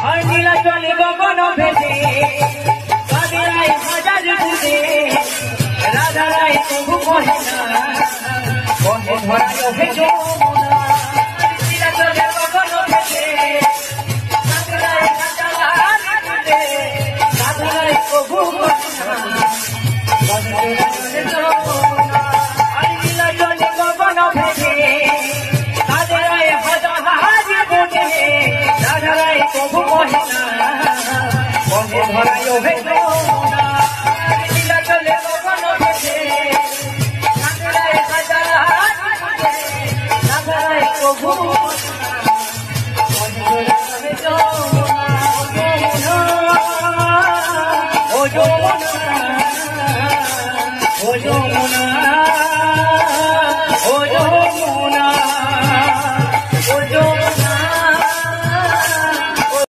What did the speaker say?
আর নীলা চলে গগন ভেসে কাঁদিরাই হাজার বুঝে রাধা রায় তবু কহে না কহে ধরায় ওহে যমুনা নীলা চলে গগন ভেসে কাঁদিরাই হাজার বুঝে রাধা রায় তবু কহে না কহে ধরায় যমুনা আর নীলা চলে গগন ভেসে কাঁদিরাই হাজার বুঝে রাধা রায় তবু কহে না কহে ধরায় ওহে যমুনা নীলা চলে গগন ভেসে কাঁদিরাই হাজার বুঝে রাধা রায় তবু